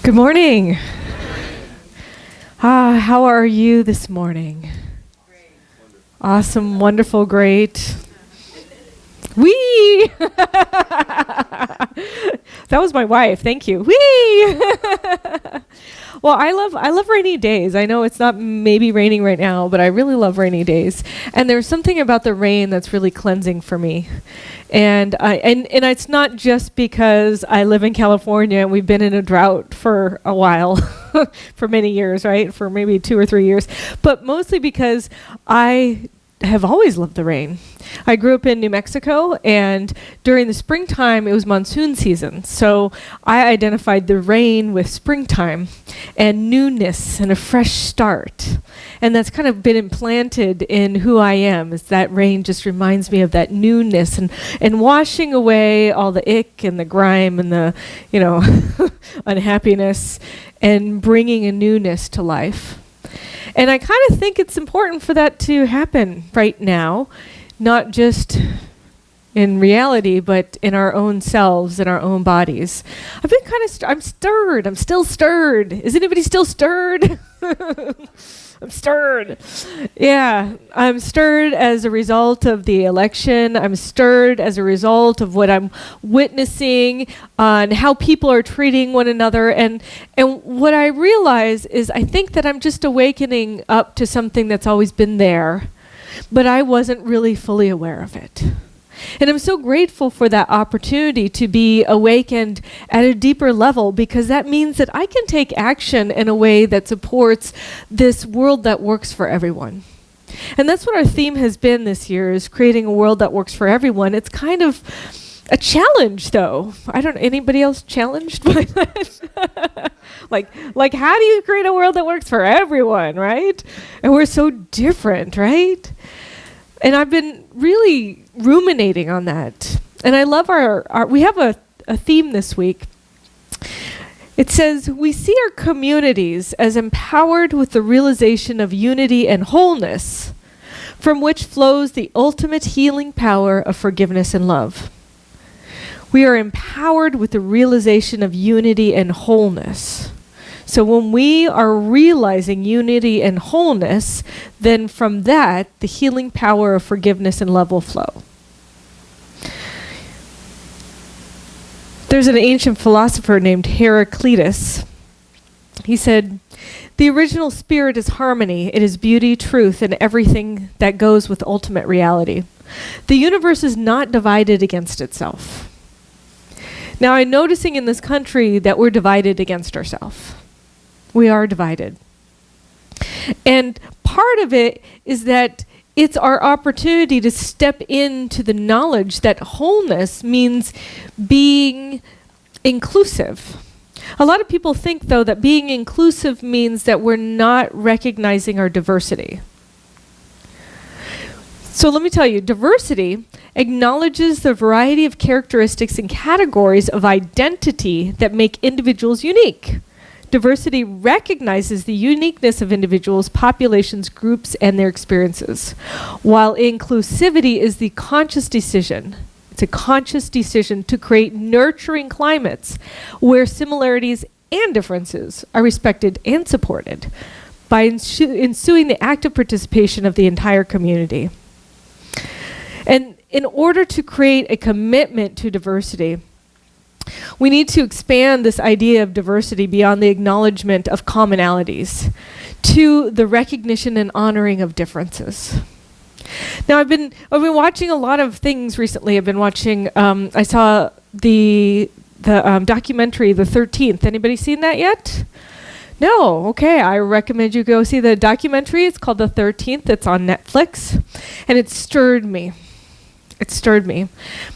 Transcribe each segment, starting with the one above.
Good morning. How are you this morning? Great. Awesome, wonderful, great. Wee! That was my wife. Thank you. Wee! Well, I love rainy days. I know it's not maybe raining right now, but I really love rainy days. And there's something about the rain that's really cleansing for me. And it's not just because I live in California and we've been in a drought for a while, for many years, right? For maybe 2 or 3 years, but mostly because I have always loved the rain. I grew up in New Mexico, and during the springtime, it was monsoon season. So I identified the rain with springtime and newness and a fresh start. And that's kind of been implanted in who I am, is that rain just reminds me of that newness and washing away all the ick and the grime and the, unhappiness and bringing a newness to life. And I kind of think it's important for that to happen right now, not just in reality, but in our own selves, in our own bodies. I've been kind of, I'm stirred. I'm still stirred. Is anybody still stirred? I'm stirred. Yeah, I'm stirred as a result of the election. I'm stirred as a result of what I'm witnessing on how people are treating one another. And what I realize is I think that I'm just awakening up to something that's always been there, but I wasn't really fully aware of it. And I'm so grateful for that opportunity to be awakened at a deeper level, because that means that I can take action in a way that supports this world that works for everyone. And that's what our theme has been this year, is creating a world that works for everyone. It's kind of a challenge, though. Anybody else challenged by that? like how do you create a world that works for everyone, right? And we're so different, right? And I've been really ruminating on that. And I love we have a theme this week. It says, we see our communities as empowered with the realization of unity and wholeness, from which flows the ultimate healing power of forgiveness and love. We are empowered with the realization of unity and wholeness. So when we are realizing unity and wholeness, then from that, the healing power of forgiveness and love will flow. There's an ancient philosopher named Heraclitus. He said, "The original spirit is harmony. It is beauty, truth, and everything that goes with ultimate reality. The universe is not divided against itself." Now, I'm noticing in this country that we're divided against ourselves. We are divided. And part of it is that it's our opportunity to step into the knowledge that wholeness means being inclusive. A lot of people think, though, that being inclusive means that we're not recognizing our diversity. So let me tell you, diversity acknowledges the variety of characteristics and categories of identity that make individuals unique. Diversity recognizes the uniqueness of individuals, populations, groups, and their experiences, while inclusivity is the conscious decision. It's a conscious decision to create nurturing climates where similarities and differences are respected and supported by ensuing the active participation of the entire community. And in order to create a commitment to diversity, we need to expand this idea of diversity beyond the acknowledgement of commonalities to the recognition and honoring of differences. Now, I've been watching a lot of things recently. I've been watching. I saw the documentary, The 13th. Anybody seen that yet? No. Okay. I recommend you go see the documentary. It's called The 13th. It's on Netflix, and it stirred me. It stirred me.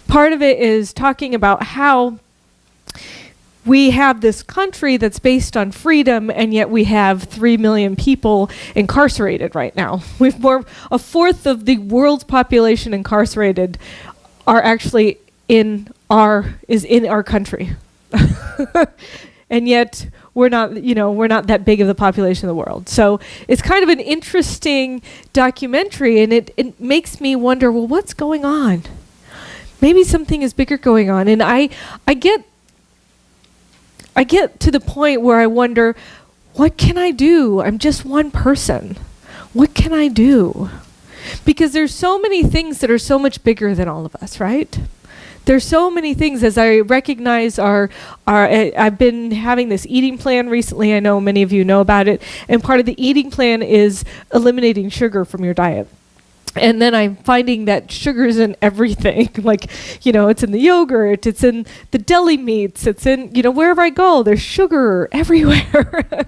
Part of it is talking about how we have this country that's based on freedom, and yet we have 3 million people incarcerated right now. We've a fourth of the world's population incarcerated are actually in our country. And yet we're not that big of the population of the world. So it's kind of an interesting documentary, and it makes me wonder, well, what's going on? Maybe something is bigger going on. And I get I get to the point where I wonder, what can I do? I'm just one person. What can I do? Because there's so many things that are so much bigger than all of us, right? There's so many things, as I recognize I've been having this eating plan recently. I know many of you know about it. And part of the eating plan is eliminating sugar from your diet. And then I'm finding that sugar's in everything. Like, it's in the yogurt, it's in the deli meats, it's in, wherever I go, there's sugar everywhere.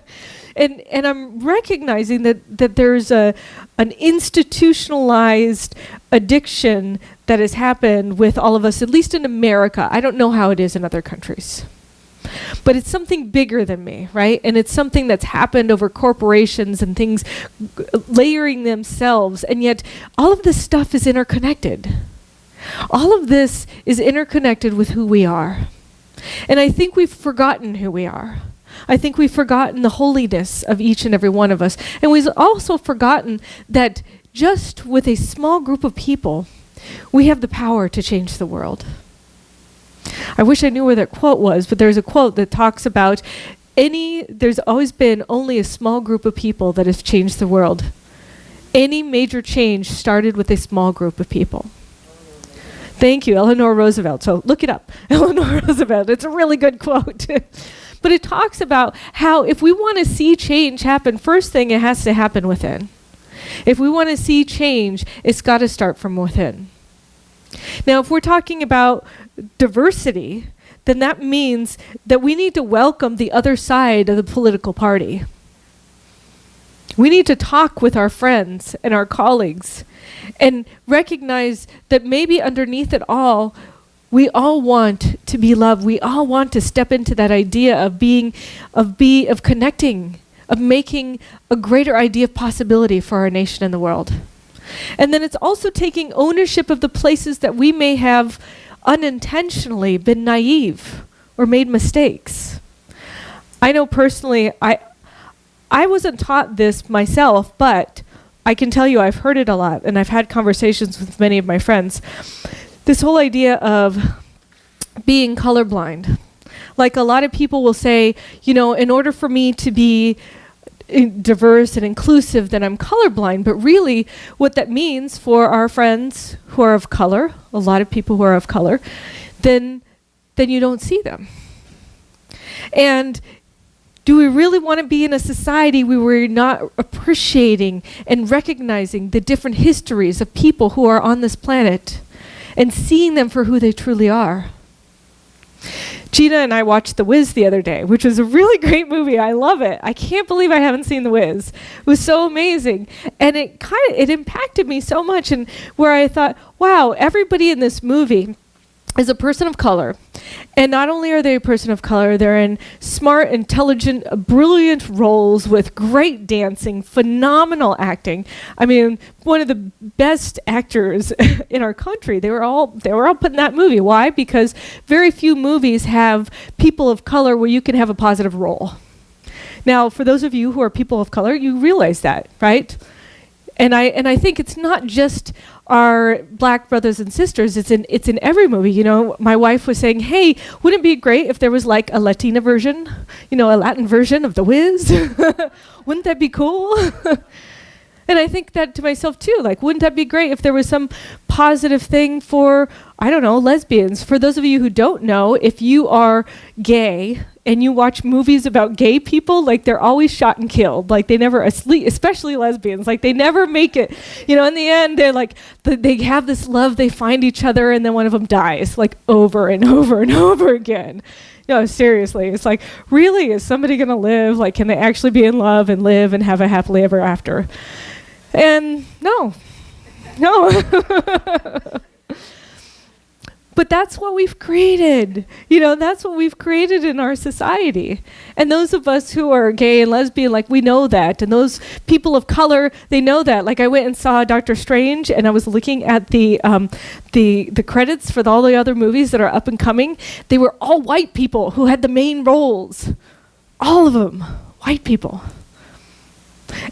And I'm recognizing that there's an institutionalized addiction that has happened with all of us, at least in America. I don't know how it is in other countries. But it's something bigger than me, right? And it's something that's happened over corporations and things layering themselves. And yet all of this stuff is interconnected. All of this is interconnected with who we are. And I think we've forgotten who we are. I think we've forgotten the holiness of each and every one of us. And we've also forgotten that just with a small group of people, we have the power to change the world. I wish I knew where that quote was, but there's a quote that talks about there's always been only a small group of people that has changed the world. Any major change started with a small group of people. Thank you, Eleanor Roosevelt. So look it up, Eleanor Roosevelt. It's a really good quote. But it talks about how if we want to see change happen, first thing, it has to happen within. If we want to see change, it's got to start from within. Now, if we're talking about diversity, then that means that we need to welcome the other side of the political party. We need to talk with our friends and our colleagues and recognize that maybe underneath it all, we all want to be loved. We all want to step into that idea of connecting, of making a greater idea of possibility for our nation and the world. And then it's also taking ownership of the places that we may have unintentionally been naive or made mistakes. I know personally, I wasn't taught this myself, but I can tell you I've heard it a lot, and I've had conversations with many of my friends. This whole idea of being colorblind. Like a lot of people will say, in order for me to be diverse and inclusive, then I'm colorblind. But really, what that means for our friends who are of color, a lot of people who are of color, then you don't see them. And do we really want to be in a society where we're not appreciating and recognizing the different histories of people who are on this planet and seeing them for who they truly are? Gina and I watched The Wiz the other day, which was a really great movie. I love it. I can't believe I haven't seen The Wiz. It was so amazing. And it impacted me so much, and where I thought, wow, everybody in this movie is a person of color. And not only are they a person of color, they're in smart, intelligent, brilliant roles with great dancing, phenomenal acting. I mean, one of the best actors in our country. They were all put in that movie. Why? Because very few movies have people of color where you can have a positive role. Now, for those of you who are people of color, you realize that, right? And I think it's not just our black brothers and sisters, it's in every movie. My wife was saying, hey, wouldn't it be great if there was like a Latina version, a Latin version of The Wiz? Wouldn't that be cool? And I think that to myself too, like, wouldn't that be great if there was some positive thing for, I don't know, lesbians? For those of you who don't know, if you are gay and you watch movies about gay people, like, they're always shot and killed. Like, they never, especially lesbians, like, they never make it. In the end, they're like, they have this love, they find each other, and then one of them dies, like, over and over and over again. No, seriously, it's like, really, is somebody going to live? Like, can they actually be in love and live and have a happily ever after? And no. But that's what we've created. That's what we've created in our society. And those of us who are gay and lesbian, like, we know that. And those people of color, they know that. Like, I went and saw Doctor Strange, and I was looking at the credits for all the other movies that are up and coming. They were all white people who had the main roles. All of them, white people.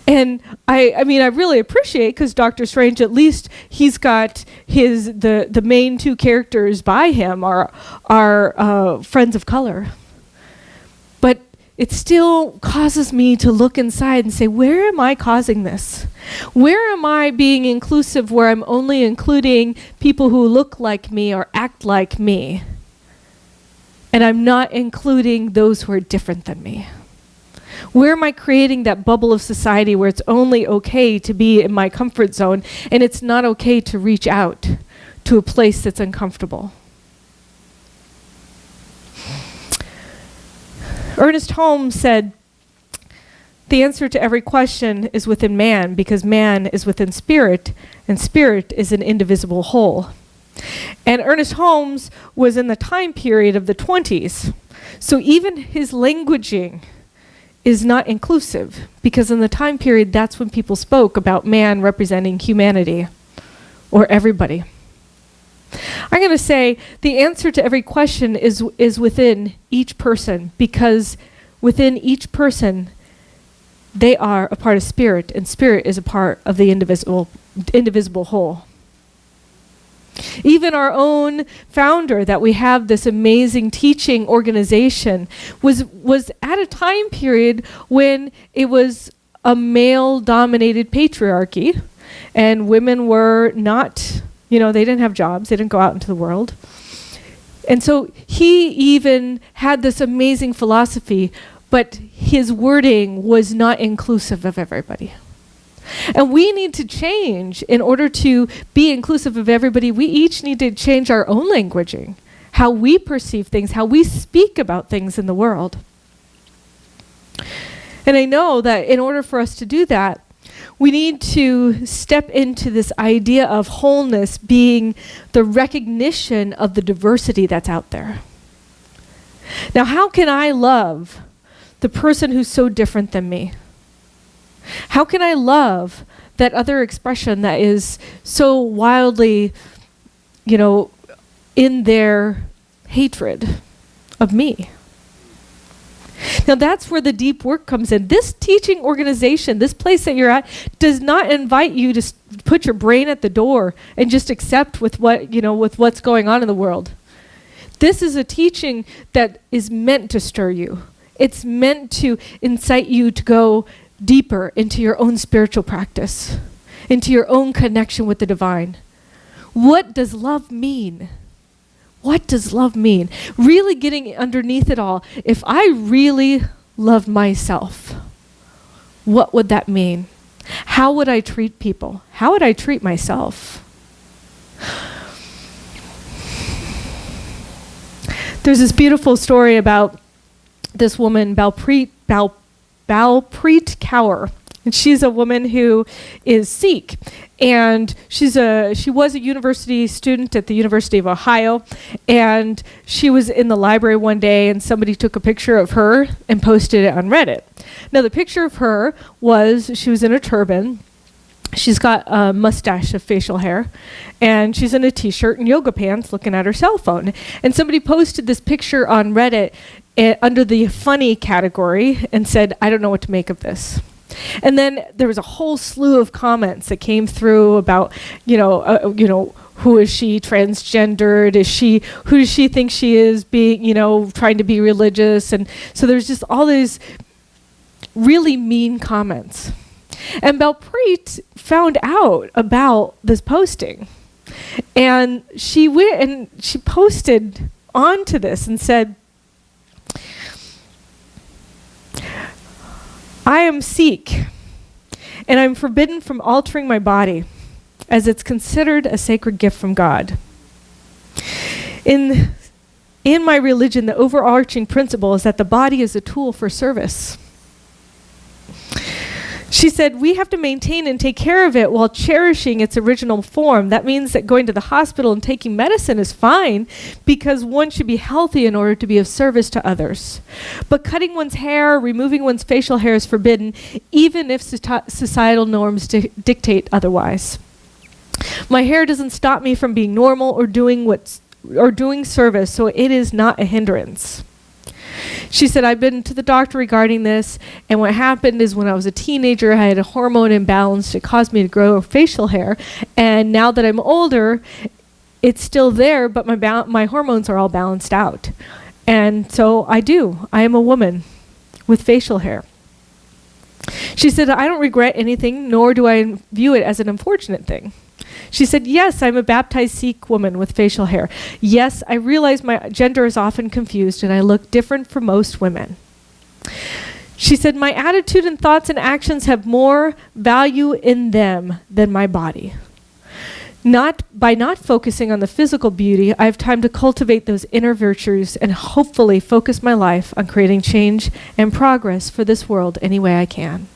And I mean, I really appreciate, because Doctor Strange, at least he's got the main two characters by him are friends of color. it still causes me to look inside and say, where am I causing this? Where am I being inclusive where I'm only including people who look like me or act like me? And I'm not including those who are different than me. Where am I creating that bubble of society where it's only okay to be in my comfort zone and it's not okay to reach out to a place that's uncomfortable? Ernest Holmes said, the answer to every question is within man because man is within spirit and spirit is an indivisible whole. And Ernest Holmes was in the time period of the 20s. So even his languaging is not inclusive because in the time period, that's when people spoke about man representing humanity or everybody. I'm going to say the answer to every question is within each person because within each person, they are a part of spirit and spirit is a part of the indivisible whole. Even our own founder that we have this amazing teaching organization was at a time period when it was a male-dominated patriarchy and women were not, they didn't have jobs, they didn't go out into the world. And so he even had this amazing philosophy, but his wording was not inclusive of everybody. And we need to change in order to be inclusive of everybody. We each need to change our own languaging, how we perceive things, how we speak about things in the world. And I know that in order for us to do that, we need to step into this idea of wholeness being the recognition of the diversity that's out there. Now, how can I love the person who's so different than me? How can I love that other expression that is so wildly, in their hatred of me? Now that's where the deep work comes in. This teaching organization, this place that you're at, does not invite you to put your brain at the door and just accept with what's going on in the world. This is a teaching that is meant to stir you. It's meant to incite you to go deeper into your own spiritual practice, into your own connection with the divine. What does love mean? What does love mean? Really getting underneath it all. If I really loved myself, what would that mean? How would I treat people? How would I treat myself? There's this beautiful story about this woman, Balpreet Kaur. And she's a woman who is Sikh. And she was a university student at the University of Ohio. And she was in the library one day and somebody took a picture of her and posted it on Reddit. Now the picture of her she was in a turban. She's got a mustache of facial hair. And she's in a t-shirt and yoga pants looking at her cell phone. And somebody posted this picture on Reddit under the funny category and said, I don't know what to make of this. And then there was a whole slew of comments that came through about, who is she, transgendered? Who does she think she is, being, trying to be religious? And so there's just all these really mean comments. And Balpreet found out about this posting. And she went and she posted onto this and said, I am Sikh, and I'm forbidden from altering my body, as it's considered a sacred gift from God. In my religion, the overarching principle is that the body is a tool for service. She said, we have to maintain and take care of it while cherishing its original form. That means that going to the hospital and taking medicine is fine because one should be healthy in order to be of service to others. But cutting one's hair, removing one's facial hair is forbidden, even if societal norms dictate otherwise. My hair doesn't stop me from being normal or doing service, so it is not a hindrance. She said, I've been to the doctor regarding this, and what happened is when I was a teenager, I had a hormone imbalance that caused me to grow facial hair, and now that I'm older, it's still there, but my hormones are all balanced out. And so I am a woman with facial hair. She said, I don't regret anything, nor do I view it as an unfortunate thing. She said, yes, I'm a baptized Sikh woman with facial hair. Yes, I realize my gender is often confused and I look different from most women. She said, my attitude and thoughts and actions have more value in them than my body. By not focusing on the physical beauty, I have time to cultivate those inner virtues and hopefully focus my life on creating change and progress for this world any way I can.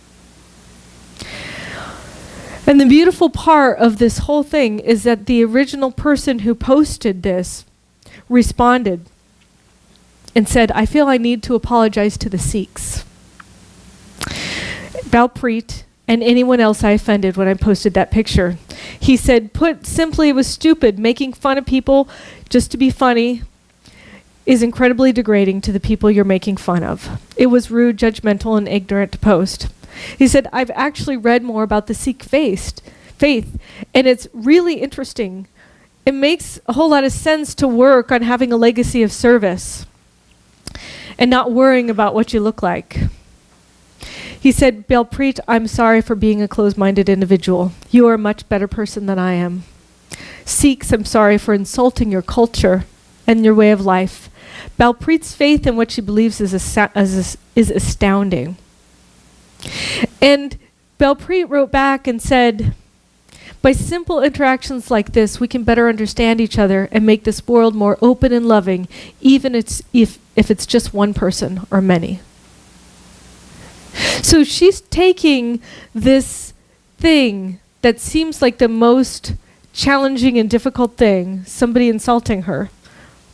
And the beautiful part of this whole thing is that the original person who posted this responded and said, I feel I need to apologize to the Sikhs, Balpreet, and anyone else I offended when I posted that picture. He said, put simply, it was stupid. Making fun of people just to be funny is incredibly degrading to the people you're making fun of. It was rude, judgmental, and ignorant to post. He said, I've actually read more about the Sikh faith, and it's really interesting. It makes a whole lot of sense to work on having a legacy of service and not worrying about what you look like. He said, Balpreet, I'm sorry for being a closed-minded individual. You are a much better person than I am. Sikhs, I'm sorry for insulting your culture and your way of life. Balpreet's faith in what she believes is astounding. And Balpreet wrote back and said, by simple interactions like this, we can better understand each other and make this world more open and loving, even if it's just one person or many. So she's taking this thing that seems like the most challenging and difficult thing, somebody insulting her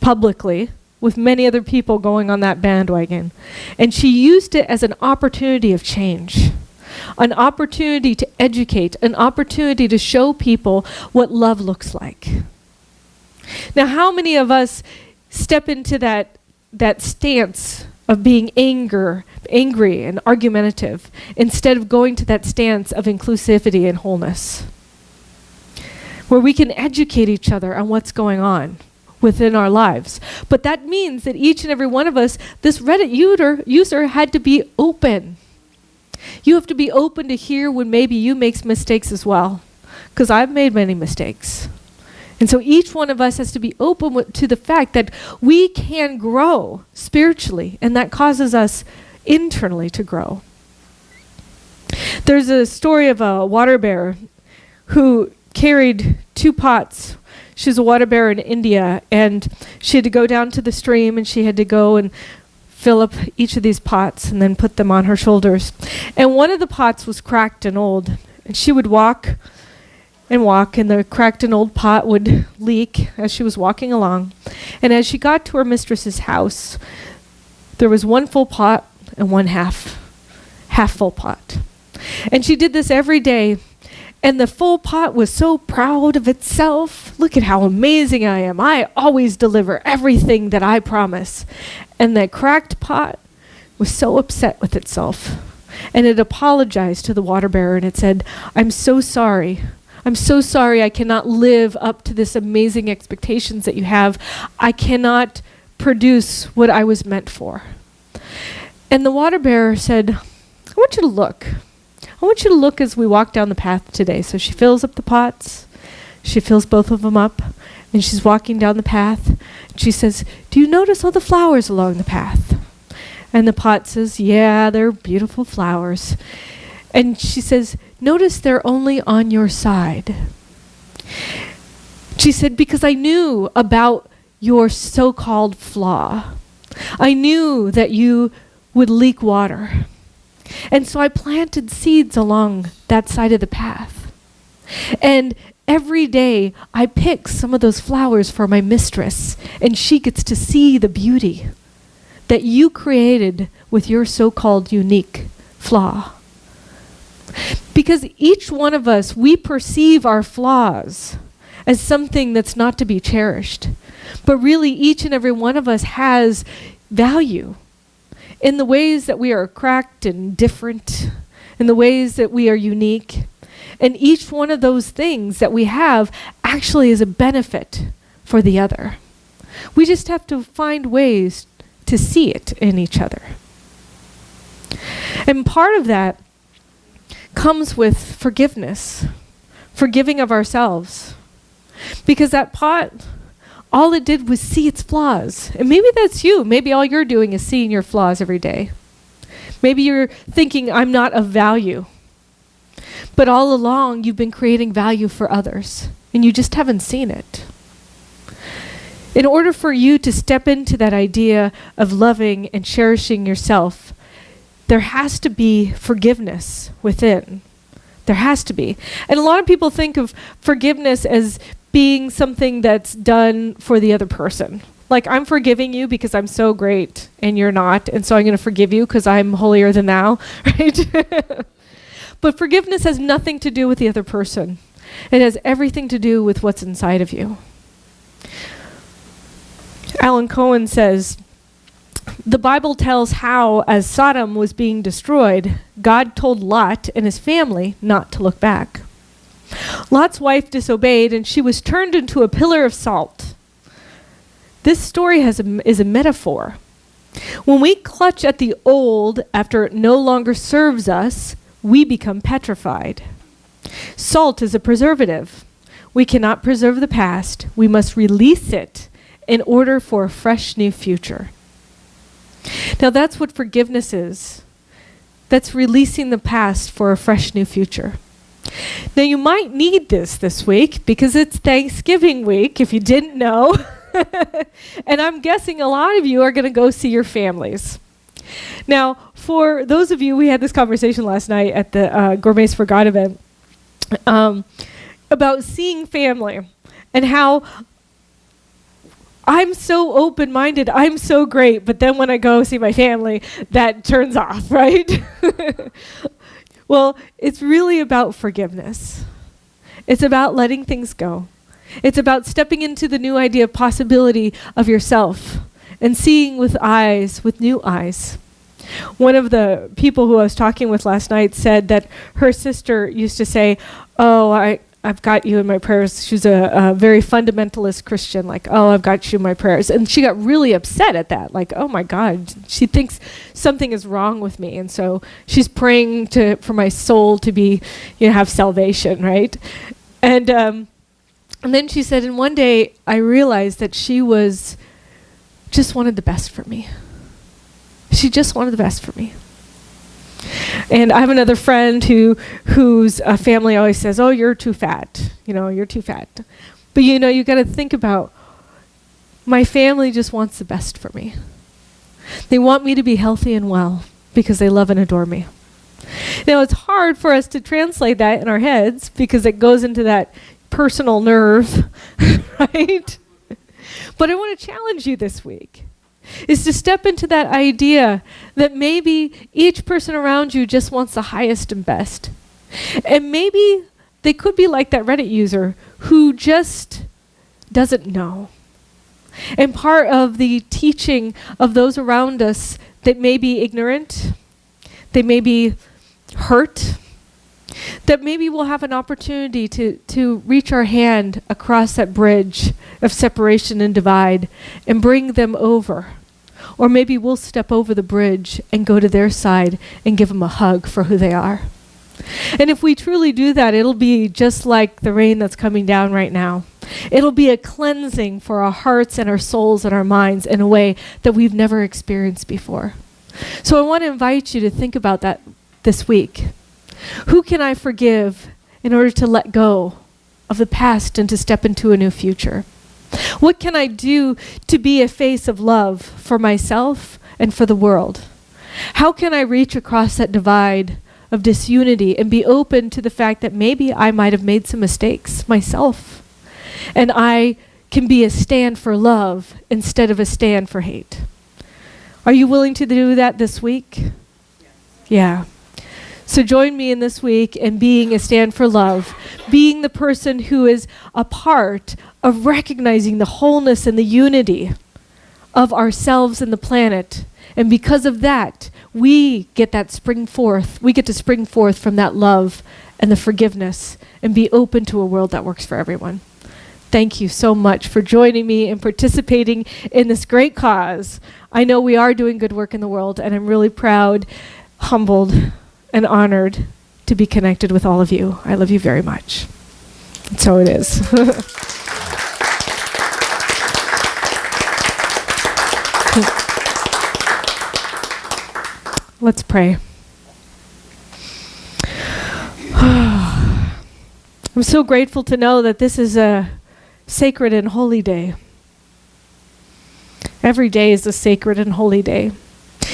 publicly, with many other people going on that bandwagon, and she used it as an opportunity of change, an opportunity to educate, an opportunity to show people what love looks like. Now, how many of us step into that stance of being angry and argumentative, instead of going to that stance of inclusivity and wholeness, where we can educate each other on what's going on within our lives? But that means that each and every one of us, this Reddit user had to be open. You have to be open to hear when maybe you make mistakes as well, because I've made many mistakes. And so each one of us has to be open to the fact that we can grow spiritually, and that causes us internally to grow. There's a story of a water bear who carried 2 pots. She was a water bear in India, and she had to go down to the stream, and she had to go and fill up each of these pots and then put them on her shoulders. And one of the pots was cracked and old, and she would walk, and the cracked and old pot would leak as she was walking along. And as she got to her mistress's house, there was 1 full pot and 1 half full pot. And she did this every day. And the full pot was so proud of itself. Look at how amazing I am. I always deliver everything that I promise. And that cracked pot was so upset with itself. And it apologized to the water bearer, and it said, I'm so sorry. I'm so sorry I cannot live up to this amazing expectations that you have. I cannot produce what I was meant for. And the water bearer said, I want you to look. I want you to look as we walk down the path today. So she fills up the pots. She fills both of them up. And she's walking down the path. She says, do you notice all the flowers along the path? And the pot says, yeah, they're beautiful flowers. And she says, notice they're only on your side. She said, because I knew about your so-called flaw. I knew that you would leak water. And so I planted seeds along that side of the path. And every day I pick some of those flowers for my mistress, and she gets to see the beauty that you created with your so-called unique flaw. Because each one of us, we perceive our flaws as something that's not to be cherished. But really, each and every one of us has value in the ways that we are cracked and different, in the ways that we are unique. And each one of those things that we have actually is a benefit for the other. We just have to find ways to see it in each other. And part of that comes with forgiveness, forgiving of ourselves. Because that pot, all it did was see its flaws. And maybe that's you. Maybe all you're doing is seeing your flaws every day. Maybe you're thinking, I'm not of value. But all along, you've been creating value for others, and you just haven't seen it. In order for you to step into that idea of loving and cherishing yourself, there has to be forgiveness within. There has to be. And a lot of people think of forgiveness as being something that's done for the other person. Like, I'm forgiving you because I'm so great and you're not, and so I'm going to forgive you because I'm holier than thou, right? But forgiveness has nothing to do with the other person. It has everything to do with what's inside of you. Alan Cohen says, the Bible tells how, as Sodom was being destroyed, God told Lot and his family not to look back. Lot's wife disobeyed, and she was turned into a pillar of salt. This story is a metaphor. When we clutch at the old after it no longer serves us, we become petrified. Salt is a preservative. We cannot preserve the past. We must release it in order for a fresh new future. Now that's what forgiveness is. That's releasing the past for a fresh new future. Now you might need this week because it's Thanksgiving week, if you didn't know. And I'm guessing a lot of you are going to go see your families. Now, for those of you, we had this conversation last night at the Gourmets for God event about seeing family and how I'm so open-minded, I'm so great, but then when I go see my family, that turns off, right? Well, it's really about forgiveness. It's about letting things go. It's about stepping into the new idea of possibility of yourself and seeing with new eyes. One of the people who I was talking with last night said that her sister used to say, oh, I've got you in my prayers. She's a very fundamentalist Christian, like, oh, I've got you in my prayers. And she got really upset at that, like, oh my God, she thinks something is wrong with me. And so she's praying for my soul to be, have salvation, right? And then she said, and one day I realized that she just wanted the best for me. She just wanted the best for me. And I have another friend whose family always says, oh, you're too fat. You're too fat. But you got to think about, my family just wants the best for me. They want me to be healthy and well because they love and adore me. Now, it's hard for us to translate that in our heads because it goes into that personal nerve, right? But I want to challenge you this week, is to step into that idea that maybe each person around you just wants the highest and best. And maybe they could be like that Reddit user who just doesn't know. And part of the teaching of those around us that may be ignorant, they may be hurt, that maybe we'll have an opportunity to reach our hand across that bridge of separation and divide and bring them over. Or maybe we'll step over the bridge and go to their side and give them a hug for who they are. And if we truly do that, it'll be just like the rain that's coming down right now. It'll be a cleansing for our hearts and our souls and our minds in a way that we've never experienced before. So I want to invite you to think about that this week. Who can I forgive in order to let go of the past and to step into a new future? What can I do to be a face of love for myself and for the world? How can I reach across that divide of disunity and be open to the fact that maybe I might have made some mistakes myself, and I can be a stand for love instead of a stand for hate? Are you willing to do that this week? Yes. Yeah. So join me in this week in being a stand for love, being the person who is a part of recognizing the wholeness and the unity of ourselves and the planet. And because of that, we get to spring forth from that love and the forgiveness and be open to a world that works for everyone. Thank you so much for joining me and participating in this great cause. I know we are doing good work in the world, and I'm really proud humbled and honored to be connected with all of you. I love you very much. And so it is. Let's pray. I'm so grateful to know that this is a sacred and holy day. Every day is a sacred and holy day.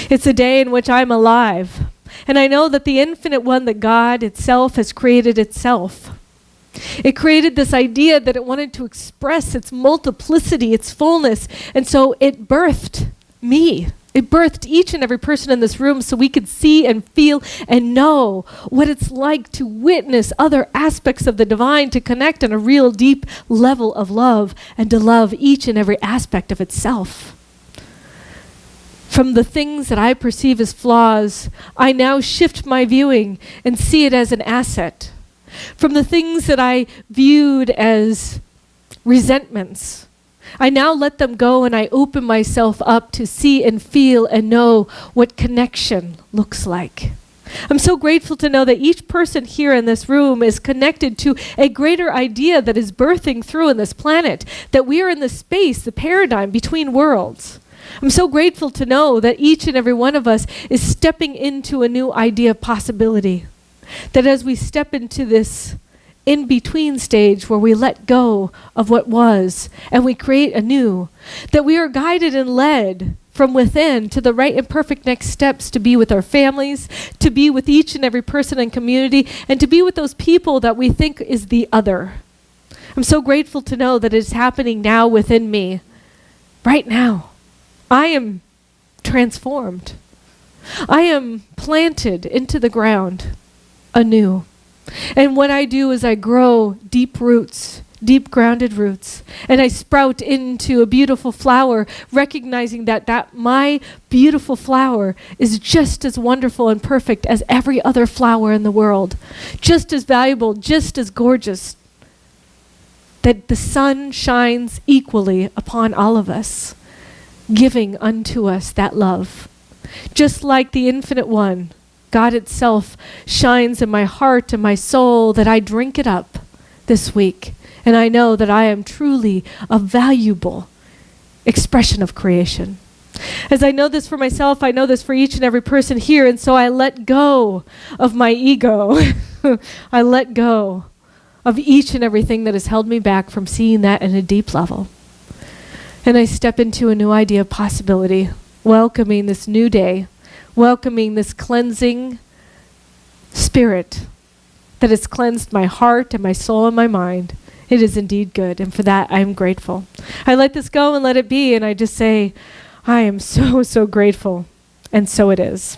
It's a day in which I'm alive. And I know that the infinite one, that God itself, has created itself. It created this idea that it wanted to express its multiplicity, its fullness. And so it birthed me. It birthed each and every person in this room so we could see and feel and know what it's like to witness other aspects of the divine, to connect on a real deep level of love, and to love each and every aspect of itself. From the things that I perceive as flaws, I now shift my viewing and see it as an asset. From the things that I viewed as resentments, I now let them go and I open myself up to see and feel and know what connection looks like. I'm so grateful to know that each person here in this room is connected to a greater idea that is birthing through in this planet, that we are in the space, the paradigm between worlds. I'm so grateful to know that each and every one of us is stepping into a new idea of possibility. That as we step into this in-between stage where we let go of what was and we create anew, that we are guided and led from within to the right and perfect next steps to be with our families, to be with each and every person in community, and to be with those people that we think is the other. I'm so grateful to know that it's happening now within me, right now. I am transformed. I am planted into the ground anew. And what I do is I grow deep roots, deep grounded roots, and I sprout into a beautiful flower, recognizing that my beautiful flower is just as wonderful and perfect as every other flower in the world, just as valuable, just as gorgeous, that the sun shines equally upon all of us, giving unto us that love. Just like the Infinite One, God itself shines in my heart and my soul, that I drink it up this week. And I know that I am truly a valuable expression of creation. As I know this for myself, I know this for each and every person here. And so I let go of my ego. I let go of each and everything that has held me back from seeing that in a deep level. And I step into a new idea of possibility, welcoming this new day, welcoming this cleansing spirit that has cleansed my heart and my soul and my mind. It is indeed good, and for that I am grateful. I let this go and let it be, and I just say, I am so, so grateful, and so it is.